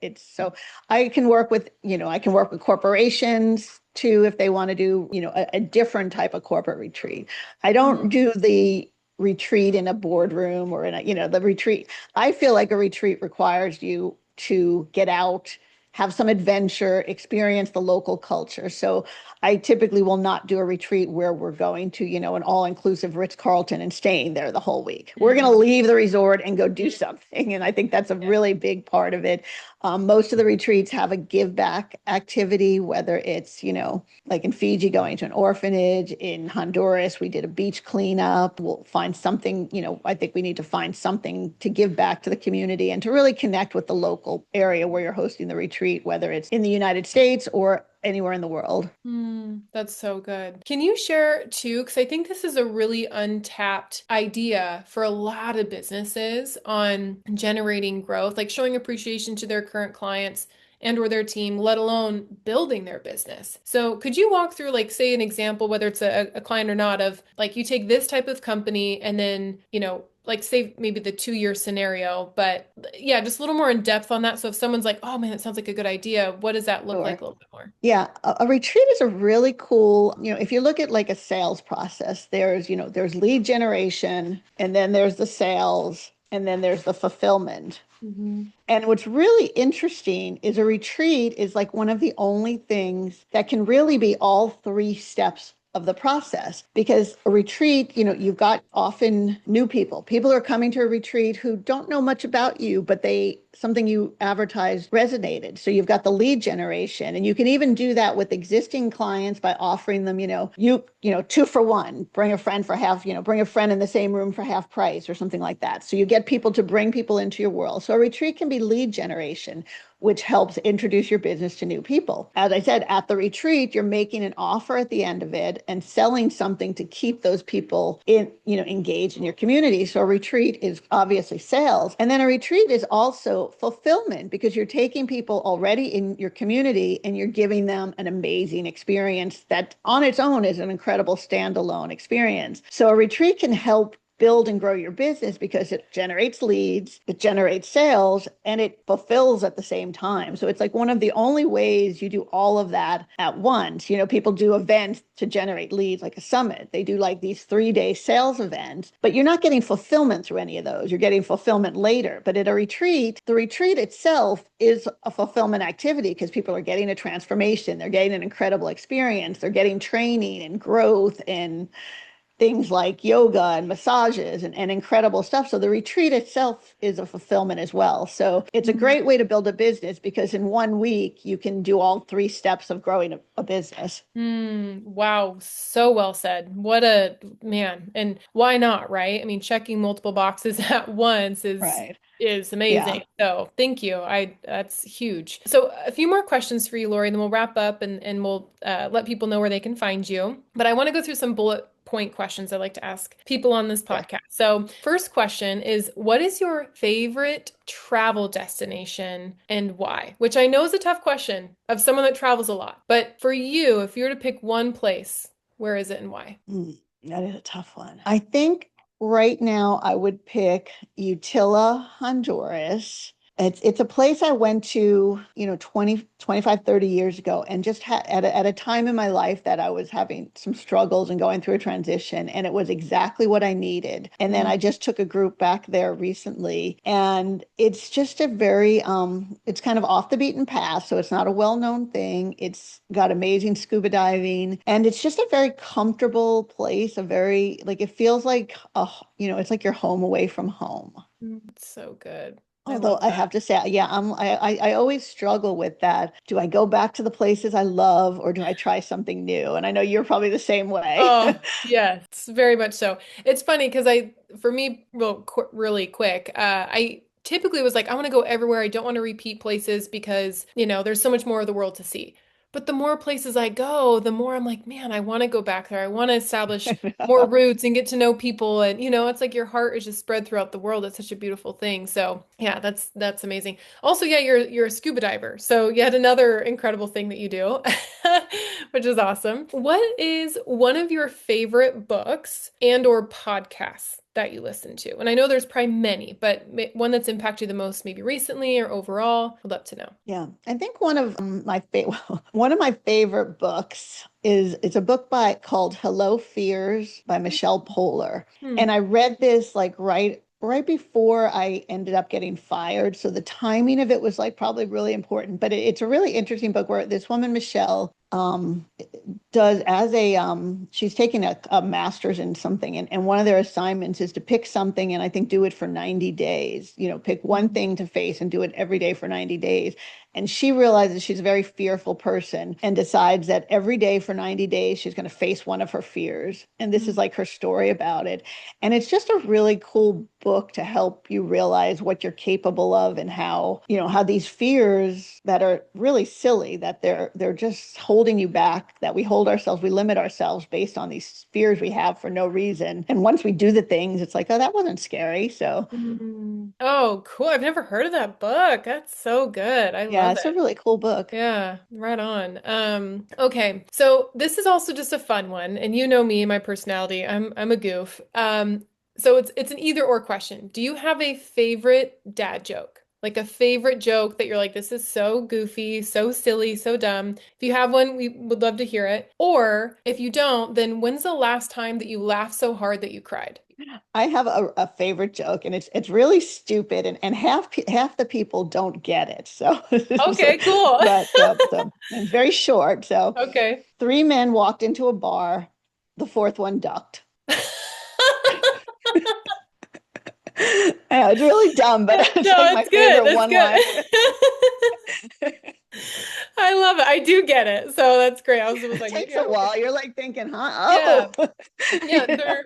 it's so I can work with, I can work with corporations too if they want to do, a different type of corporate retreat. I mm, don't do the retreat in a boardroom or in a, the retreat. I feel like a retreat requires you to get out, have some adventure, experience the local culture. So I typically will not do a retreat where we're going to, an all-inclusive Ritz-Carlton and staying there the whole week. We're going to mm, leave the resort and go do mm. something. And I think that's a Yeah. really big part of it. Most of the retreats have a give back activity, whether it's, like in Fiji, going to an orphanage. In Honduras, we did a beach cleanup. We'll find something, I think we need to find something to give back to the community and to really connect with the local area where you're hosting the retreat, whether it's in the United States or anywhere in the world. That's so good. Can you share too? Because I think this is a really untapped idea for a lot of businesses on generating growth, like showing appreciation to their current clients and or their team, let alone building their business. So could you walk through, like, say an example, whether it's a client or not, of like you take this type of company and then, like say maybe the 2-year scenario, but yeah, just a little more in depth on that. So if someone's like, oh man, it sounds like a good idea, what does that look like Sure. a little bit more? Yeah, a retreat is a really cool, if you look at like a sales process, there's lead generation, and then there's the sales, and then there's the fulfillment. Mhm. And what's really interesting is a retreat is like one of the only things that can really be all 3 steps of the process, because a retreat, you've got often new people who are coming to a retreat who don't know much about you, but something you advertised resonated. So you've got the lead generation, and you can even do that with existing clients by offering them, 2 for 1, bring a friend for half, bring a friend in the same room for half price or something like that. So you get people to bring people into your world. So a retreat can be lead generation, which helps introduce your business to new people. As I said, at the retreat, you're making an offer at the end of it and selling something to keep those people engaged in your community. So a retreat is obviously sales. And then a retreat is also fulfillment, because you're taking people already in your community and you're giving them an amazing experience that on its own is an incredible standalone experience. So a retreat can help build and grow your business because it generates leads, it generates sales, and it fulfills at the same time. So it's like one of the only ways you do all of that at once. People do events to generate leads, like a summit. They do like these 3-day sales events, but you're not getting fulfillment through any of those. You're getting fulfillment later. But at a retreat, the retreat itself is a fulfillment activity because people are getting a transformation. They're getting an incredible experience. They're getting training and growth and things like yoga and massages and incredible stuff. So the retreat itself is a fulfillment as well. So it's a great way to build a business because in 1 week, you can do all 3 steps of growing a business. Wow, so well said. What a man. And why not, right? I mean, checking multiple boxes at once is Right. is Yeah. amazing. So thank you. That's huge. So a few more questions for you, Lori, and then we'll wrap up and we'll let people know where they can find you. But I want to go through some bullet point questions I like to ask people on this Sure. podcast. So first question is, what is your favorite travel destination and why? Which I know is a tough question of someone that travels a lot. But for you, if you were to pick one place, where is it and why? That is a tough one. I think right now I would pick Utila, Honduras. It's a place I went to, 20, 25, 30 years ago, and just at a time in my life that I was having some struggles and going through a transition, and it was exactly what I needed. And then I just took a group back there recently, and it's just a very it's kind of off the beaten path, so it's not a well-known thing. It's got amazing scuba diving, and it's just a very comfortable place, a very like it feels like it's like you're home away from home. So good. I Although love I have that. to say, yeah, I always struggle with that. Do I go back to the places I love or do I try something new? And I know you're probably the same way. Oh, yes, very much so. It's funny because for me, well, really quick, I typically was like, I want to go everywhere. I don't want to repeat places because, there's so much more of the world to see. But the more places I go, the more I'm like, man, I want to go back there. I want to establish I more know. roots and get to know people. And, it's like your heart is just spread throughout the world. It's such a beautiful thing. So yeah, that's amazing. Also, yeah, you're a scuba diver. So yet another incredible thing that you do, which is awesome. What is one of your favorite books and or podcasts that you listen to? And I know there's probably many, but one that's impacted you the most, maybe recently or overall. I'd love to know. Yeah, I think one of my favorite books is it's a book by called Hello Fears by Michelle Poler. Hmm. And I read this like right before I ended up getting fired. So the timing of it was like probably really important. But it's a really interesting book where this woman, Michelle, does as she's taking a master's in something and one of their assignments is to pick something and I think do it for 90 days, pick one thing to face and do it every day for 90 days. And she realizes she's a very fearful person and decides that every day for 90 days, she's going to face one of her fears. And this is like her story about it. And it's just a really cool book to help you realize what you're capable of and how these fears that are really silly, that they're just holding you back, that we limit ourselves based on these fears we have for no reason. And once we do the things, it's like, oh, that wasn't scary. So Oh, cool. I've never heard of that book. That's so good. I yeah, love it's a it. really cool book. Yeah, right on. Okay. So this is also just a fun one, and you know me, my personality. I'm a goof. So it's an either or question. Do you have a favorite dad joke? Like a favorite joke that you're like, this is so goofy, so silly, so dumb. If you have one, we would love to hear it. Or if you don't, then when's the last time that you laughed so hard that you cried? I have a favorite joke, and it's really stupid, and half the people don't get it. So, Okay, cool. so it's very short. So, Okay. 3 men walked into a bar, the fourth one ducked. I know, it's really dumb, but it's like No, my it's good. favorite It's one liner. good. I love it. I do get it. So that's great. Was It like, maybe takes I a don't get while. You're like thinking, huh? Yeah. Oh, Yeah, they're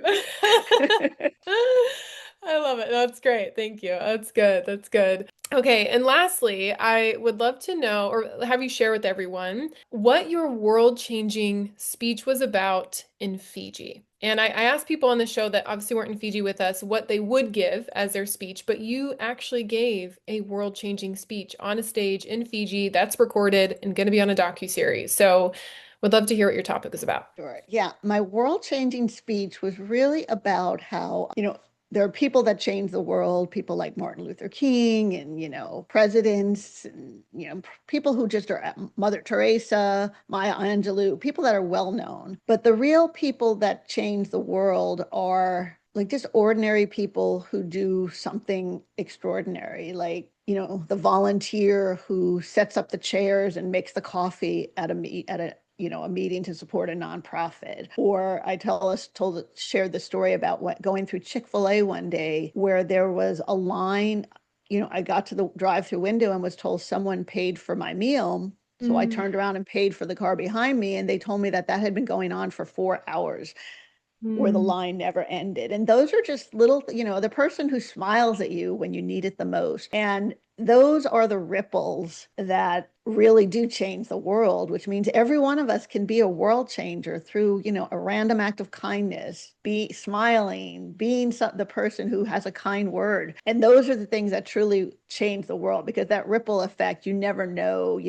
I love it. That's great. Thank you. That's good. That's good. Okay, and lastly, I would love to know or have you share with everyone what your world-changing speech was about in Fiji. And I asked people on the show that obviously weren't in Fiji with us what they would give as their speech, but you actually gave a world-changing speech on a stage in Fiji that's recorded and going to be on a docuseries. So would love to hear what your topic is about. sure. Yeah, my world-changing speech was really about how, there are people that change the world, people like Martin Luther King and, presidents and, people who just are Mother Teresa, Maya Angelou, people that are well known. But the real people that change the world are like just ordinary people who do something extraordinary, like, the volunteer who sets up the chairs and makes the coffee at a meeting to support a nonprofit. Or shared the story about going through Chick-fil-A one day where there was a line. I got to the drive-through window and was told someone paid for my meal. So I Mm, turned around and paid for the car behind me, and they told me that that had been going on for 4 hours, where the mm, line never ended. And those are just little, the person who smiles at you when you need it the most. And those are the ripples that really do change the world, which means every one of us can be a world changer through, a random act of kindness, be smiling, being the person who has a kind word. And those are the things that truly change the world, because that ripple effect, you never know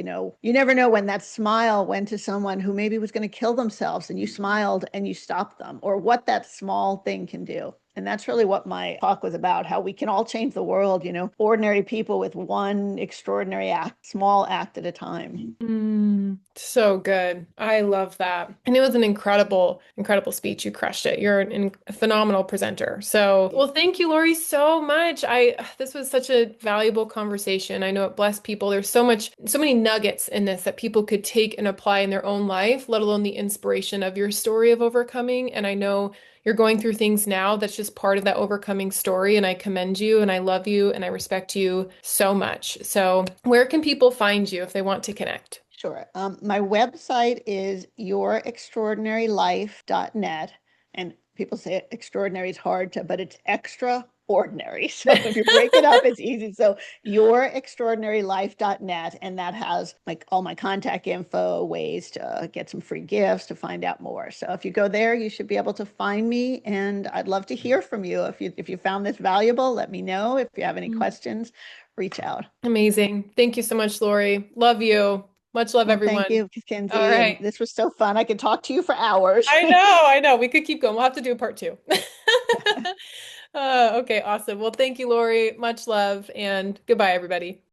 when that smile went to someone who maybe was going to kill themselves and you smiled and you stopped them, or what that small thing can do. And that's really what my talk was about, how we can all change the world, ordinary people with one extraordinary act, small act at a time. so good. I love that. And it was an incredible, incredible speech. You crushed it. You're a phenomenal presenter. So, well, thank you, Lori, so much. This was such a valuable conversation. I know it blessed people. There's so many nuggets in this that people could take and apply in their own life, let alone the inspiration of your story of overcoming. And I know you're going through things now that's just part of that overcoming story. And I commend you and I love you and I respect you so much. So, where can people find you if they want to connect? Sure. My website is yourextraordinarylife.net. And people say extraordinary is hard to, but it's extraordinary. So if you break it up, it's easy. So yourextraordinarylife.net. And that has like all my contact info, ways to get some free gifts, to find out more. So if you go there, you should be able to find me. And I'd love to hear from you. If you found this valuable, let me know. If you have any questions, reach out. Amazing. Thank you so much, Lori. Love you. Much love, Well, thank everyone. you, All Kenzie. And right. this was so fun. I could talk to you for hours. I know, I know. We could keep going. We'll have to do a part two. Okay, awesome. Well, thank you, Lori. Much love and goodbye, everybody.